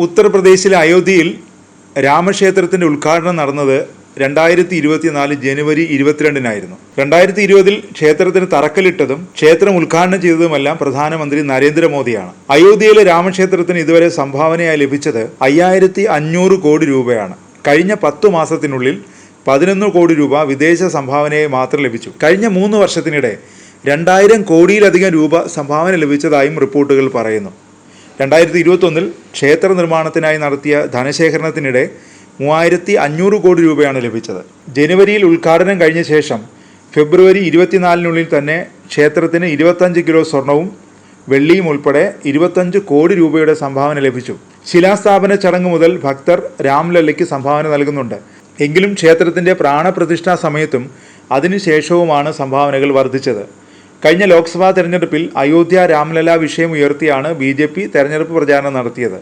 ഉത്തർപ്രദേശിലെ അയോധ്യയിൽ രാമക്ഷേത്രത്തിന്റെ ഉദ്ഘാടനം നടന്നത് 2024 ജനുവരി 22-നായിരുന്നു. 2020-ൽ ക്ഷേത്രത്തിന് തറക്കല്ലിട്ടതും ക്ഷേത്രം ഉദ്ഘാടനം ചെയ്തതുമെല്ലാം പ്രധാനമന്ത്രി നരേന്ദ്രമോദിയാണ്. അയോധ്യയിലെ രാമക്ഷേത്രത്തിന് ഇതുവരെ സംഭാവനയായി ലഭിച്ചത് 5500 കോടി രൂപയാണ്. കഴിഞ്ഞ 10 മാസത്തിനുള്ളിൽ 11 കോടി രൂപ വിദേശ സംഭാവനയായി മാത്രം ലഭിച്ചു. കഴിഞ്ഞ 3 വർഷത്തിനിടെ 2000 കോടിയിലധികം രൂപ സംഭാവന ലഭിച്ചതായും റിപ്പോർട്ടുകൾ പറയുന്നു. 2021-ൽ ക്ഷേത്ര നിർമ്മാണത്തിനായി നടത്തിയ ധനശേഖരണത്തിനിടെ 3500 കോടി രൂപയാണ് ലഭിച്ചത്. ജനുവരിയിൽ ഉദ്ഘാടനം കഴിഞ്ഞ ശേഷം ഫെബ്രുവരി 24-നുള്ളിൽ തന്നെ ക്ഷേത്രത്തിന് 25 കിലോ സ്വർണവും വെള്ളിയും ഉൾപ്പെടെ 25 കോടി രൂപയുടെ സംഭാവന ലഭിച്ചു. ശിലാസ്ഥാപന ചടങ്ങ് മുതൽ ഭക്തർ രാംലല്ലയ്ക്ക് സംഭാവന നൽകുന്നുണ്ട്. എങ്കിലും ക്ഷേത്രത്തിന്റെ പ്രാണപ്രതിഷ്ഠാ സമയത്തും അതിനുശേഷവുമാണ് സംഭാവനകൾ വർദ്ധിച്ചത്. കഴിഞ്ഞ ലോക്സഭാ തെരഞ്ഞെടുപ്പിൽ അയോധ്യ രാംലല്ല വിഷയം ഉയർത്തിയാണ് BJP തെരഞ്ഞെടുപ്പ് പ്രചാരണം നടത്തിയത്.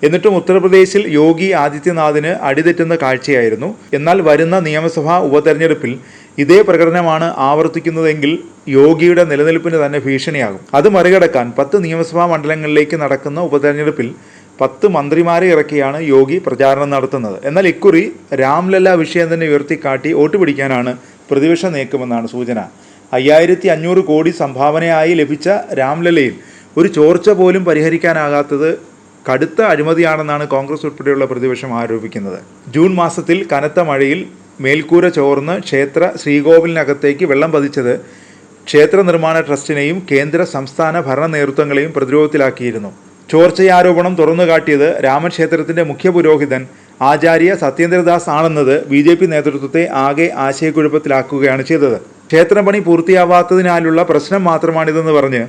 എന്നിട്ടും ഉത്തർപ്രദേശിൽ യോഗി ആദിത്യനാഥിന് അടിതെറ്റുന്ന കാഴ്ചയായിരുന്നു. എന്നാൽ വരുന്ന നിയമസഭാ ഉപതെരഞ്ഞെടുപ്പിൽ ഇതേ പ്രകടനമാണ് ആവർത്തിക്കുന്നതെങ്കിൽ യോഗിയുടെ നിലനിൽപ്പിന് തന്നെ ഭീഷണിയാകും. അത് മറികടക്കാൻ 10 നിയമസഭാ മണ്ഡലങ്ങളിലേക്ക് നടക്കുന്ന ഉപതെരഞ്ഞെടുപ്പിൽ 10 മന്ത്രിമാരെ ഇറക്കിയാണ് യോഗി പ്രചാരണം നടത്തുന്നത്. എന്നാൽ ഇക്കുറി രാംലല്ല വിഷയം തന്നെ ഉയർത്തിക്കാട്ടി വോട്ട് പിടിക്കാനാണ് പ്രതിപക്ഷ നീക്കമെന്നാണ് സൂചന. 5500 കോടി സംഭാവനയായി ലഭിച്ച രാംലല്ലയിൽ ഒരു ചോർച്ച പോലും പരിഹരിക്കാനാകാത്തത് കടുത്ത അഴിമതിയാണെന്നാണ് കോൺഗ്രസ് ഉൾപ്പെടെയുള്ള പ്രതിപക്ഷം ആരോപിക്കുന്നത്. ജൂൺ മാസത്തിൽ കനത്ത മഴയിൽ മേൽക്കൂര ചോർന്ന് ക്ഷേത്ര ശ്രീകോവിലിനകത്തേക്ക് വെള്ളം പതിച്ചത് ക്ഷേത്ര നിർമ്മാണ ട്രസ്റ്റിനെയും കേന്ദ്ര സംസ്ഥാന ഭരണ നേതൃത്വങ്ങളെയും പ്രതിരോധത്തിലാക്കിയിരുന്നു. ചോർച്ചയാരോപണം തുറന്നുകാട്ടിയത് രാമക്ഷേത്രത്തിന്റെ മുഖ്യ പുരോഹിതൻ ആചാര്യ സത്യേന്ദ്രദാസ് ആണെന്നത് BJP നേതൃത്വത്തെ ആകെ ആശയക്കുഴപ്പത്തിലാക്കുകയാണ് ചെയ്തത്. ക്ഷേത്രം പണി പൂർത്തിയാവാത്തതിനാലുള്ള പ്രശ്നം മാത്രമാണിതെന്ന് പറഞ്ഞ്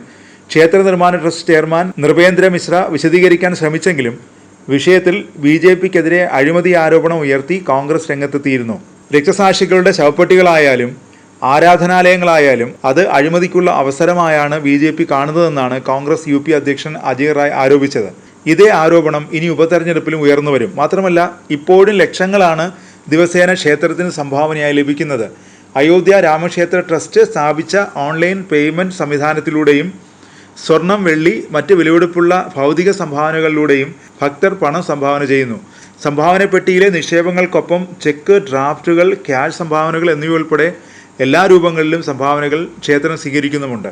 ക്ഷേത്ര നിർമ്മാണ ട്രസ്റ്റ് ചെയർമാൻ നൃപേന്ദ്ര മിശ്ര വിശദീകരിക്കാൻ ശ്രമിച്ചെങ്കിലും വിഷയത്തിൽ BJPക്കെതിരെ അഴിമതി ആരോപണം ഉയർത്തി കോൺഗ്രസ് രംഗത്തെത്തിയിരുന്നു. രക്തസാക്ഷികളുടെ ശവപ്പെട്ടികളായാലും ആരാധനാലയങ്ങളായാലും അത് അഴിമതിക്കുള്ള അവസരമായാണ് BJP കാണുന്നതെന്നാണ് കോൺഗ്രസ് UP അധ്യക്ഷൻ അജയ് റായ് ആരോപിച്ചത്. ഇതേ ആരോപണം ഇനി ഉപതെരഞ്ഞെടുപ്പിലും ഉയർന്നു വരും. മാത്രമല്ല, ഇപ്പോഴും ലക്ഷങ്ങളാണ് ദിവസേന ക്ഷേത്രത്തിന് സംഭാവനയായി ലഭിക്കുന്നത്. അയോധ്യ രാമക്ഷേത്ര ട്രസ്റ്റ് സ്ഥാപിച്ച ഓൺലൈൻ പേയ്മെൻറ്റ് സംവിധാനത്തിലൂടെയും സ്വർണം, വെള്ളി, മറ്റ് വിലപിടിപ്പുള്ള ഭൗതിക സംഭാവനകളിലൂടെയും ഭക്തർ പണം സംഭാവന ചെയ്യുന്നു. സംഭാവന പെട്ടിയിലെ നിക്ഷേപങ്ങൾക്കൊപ്പം ചെക്ക്, ഡ്രാഫ്റ്റുകൾ, ക്യാഷ് സംഭാവനകൾ എന്നിവയുൾപ്പെടെ എല്ലാ രൂപങ്ങളിലും സംഭാവനകൾ ക്ഷേത്രം സ്വീകരിക്കുന്നുമുണ്ട്.